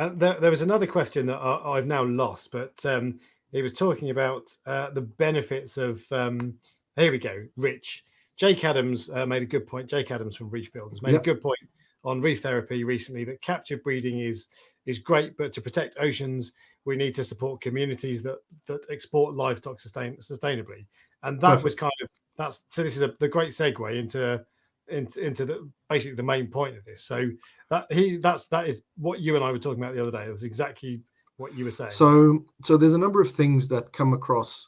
There was another question that I've now lost, but he was talking about the benefits of. Here we go, Rich. Jake Adams made a good point. Jake Adams from Reef Builders made a Yep. good point on reef therapy recently that captive breeding is great, but to protect oceans, we need to support communities that export livestock sustainably. And that was Perfect. kind of that's so. This is the great segue into the basically the main point of this. So that is what you and I were talking about the other day. That's exactly what you were saying. So there's a number of things that come across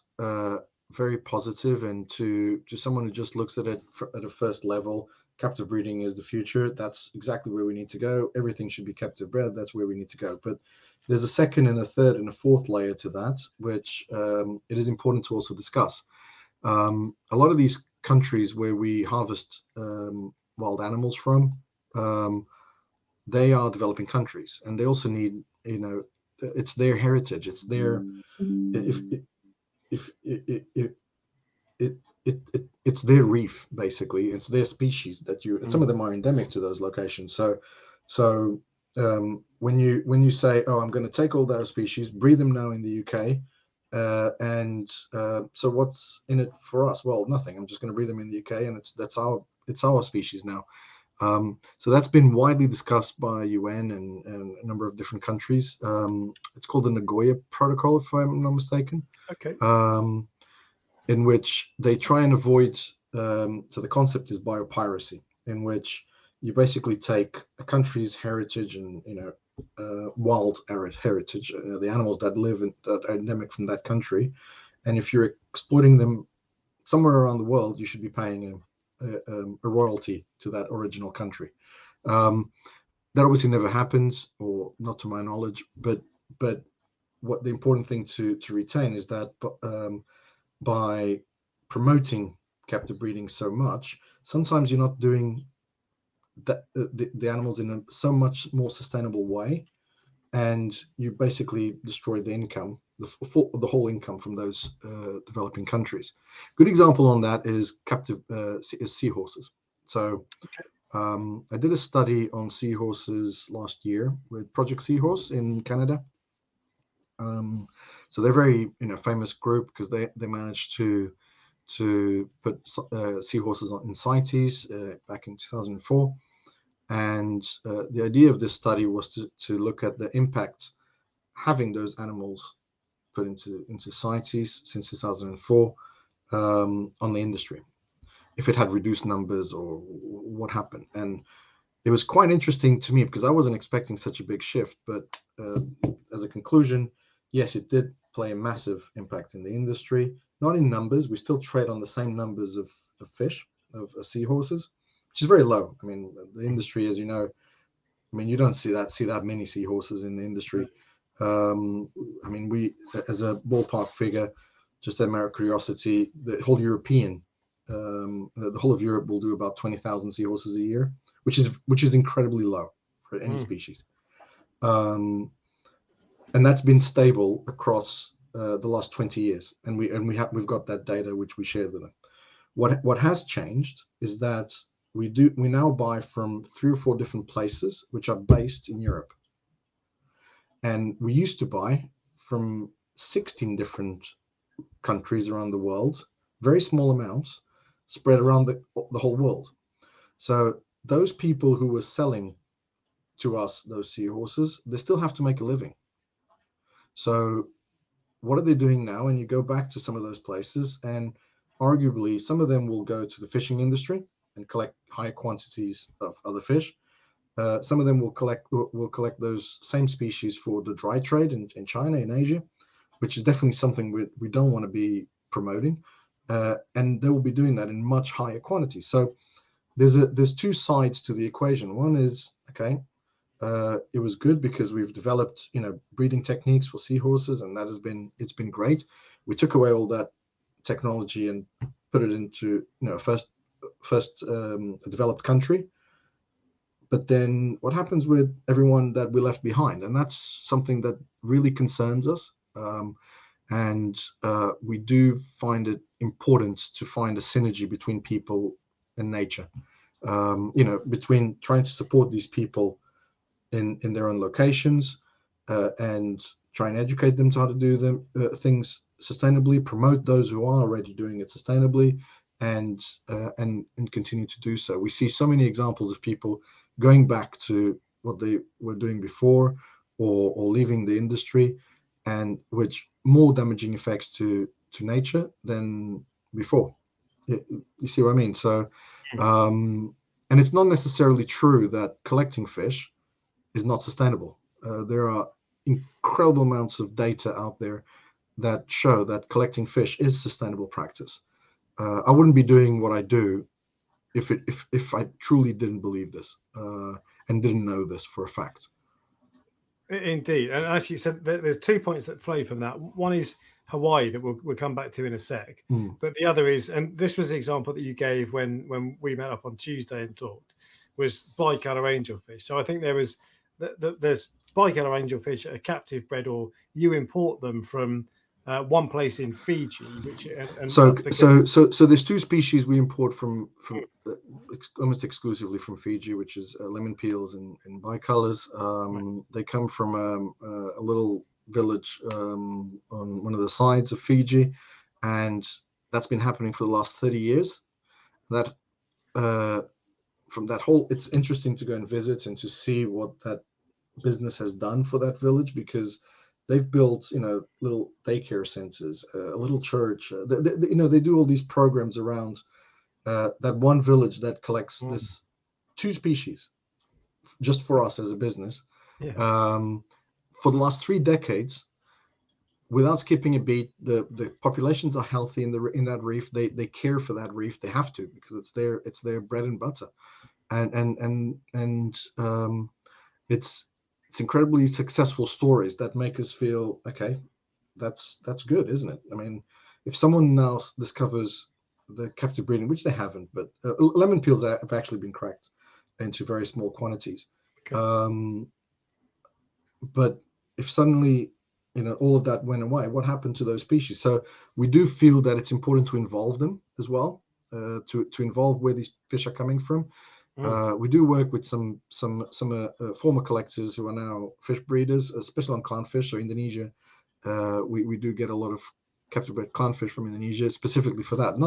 very positive, and to someone who just looks at it at a first level, captive breeding is the future. That's exactly where we need to go. Everything should be captive bred. That's where we need to go. But there's a second and a third and a fourth layer to that, which it is important to also discuss. A lot of these countries where we harvest wild animals from, they are developing countries, and they also need, it's their heritage. It's their if it's their reef, basically. It's their species that you. Some of them are endemic to those locations. So when you say, oh, I'm going to take all those species, breed them now in the UK, and so what's in it for us? Well, nothing. I'm just going to breed them in the UK, and it's our species now. So that's been widely discussed by UN and a number of different countries. It's called the Nagoya Protocol, if I'm not mistaken. Okay. In which they try and avoid. So the concept is biopiracy, in which you basically take a country's heritage and wild heritage, the animals that live that are endemic from that country, and if you're exploiting them somewhere around the world, you should be paying a royalty to that original country. That obviously never happens, or not to my knowledge. But what the important thing to retain is that by promoting captive breeding so much, sometimes you're not doing the animals in a so much more sustainable way, and you basically destroy the income, the whole income from those developing countries. Good example on that is captive seahorses. So I did a study on seahorses last year with Project Seahorse in Canada. So they're a very famous group because they managed to put seahorses in CITES back in 2004. And the idea of this study was to look at the impact having those animals put into CITES since 2004 on the industry, if it had reduced numbers or what happened. And it was quite interesting to me because I wasn't expecting such a big shift. But as a conclusion, yes, it did play a massive impact in the industry, not in numbers. We still trade on the same numbers of fish, of seahorses, which is very low. I mean, the industry, as you know, I mean, you don't see that many seahorses in the industry. I mean, we, as a ballpark figure, just a matter of curiosity, the whole of Europe will do about 20,000 seahorses a year, which is incredibly low for any species. And that's been stable across the last 20 years, and we've got that data which we shared with them. What has changed is that we now buy from 3 or 4 different places which are based in Europe, and we used to buy from 16 different countries around the world, very small amounts spread around the whole world. So those people who were selling to us those seahorses, they still have to make a living. So what are they doing now? And you go back to some of those places, and arguably some of them will go to the fishing industry and collect high quantities of other fish. Some of them will collect those same species for the dry trade in China, in Asia, which is definitely something we don't want to be promoting. And they will be doing that in much higher quantities. So there's 2 sides to the equation. One is, okay, it was good because we've developed breeding techniques for seahorses, and it's been great. We took away all that technology and put it into first developed country. But then what happens with everyone that we left behind? And that's something that really concerns us. And we do find it important to find a synergy between people and nature, between trying to support these people in their own locations, and try and educate them to how to do them things sustainably, promote those who are already doing it sustainably, and continue to do so. We see so many examples of people going back to what they were doing before, or leaving the industry, and which more damaging effects to nature than before. You see what I mean? So, and it's not necessarily true that collecting fish is not sustainable. There are incredible amounts of data out there that show that collecting fish is sustainable practice. I wouldn't be doing what I do if I truly didn't believe this and didn't know this for a fact. Indeed, and actually, so there's 2 points that flow from that. One is Hawaii that we'll come back to in a sec, but the other is, and this was the example that you gave when we met up on Tuesday and talked, was bicolor angelfish. So I think there's bicolor angelfish that are captive bred, or you import them from one place in Fiji, which So that's because there's two species we import from almost exclusively from Fiji, which is lemon peels and bicolors. right. They come from a little village on one of the sides of Fiji, and that's been happening for the last 30 years. That from that whole, it's interesting to go and visit and to see what that business has done for that village, because they've built, little daycare centers, a little church. They do all these programs around that one village that collects this two species just for us as a business. Yeah. For the last 3 decades, without skipping a beat, the populations are healthy in that reef. They care for that reef. They have to, because it's their bread and butter, and it's incredibly successful stories that make us feel, okay, that's good, isn't it? I mean, if someone now discovers the captive breeding, which they haven't, but lemon peels have actually been cracked into very small quantities. Okay. But if suddenly, all of that went away, what happened to those species? So we do feel that it's important to involve them as well, to involve where these fish are coming from. We do work with some former collectors who are now fish breeders, especially on clownfish. So Indonesia, we do get a lot of captive bred clownfish from Indonesia, specifically for that.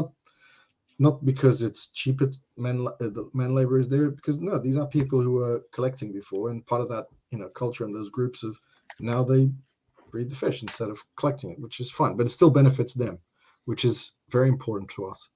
Not because it's cheaper, the man labor is there, because no, these are people who were collecting before, and part of that culture and those groups of, now they breed the fish instead of collecting it, which is fine, but it still benefits them, which is very important to us.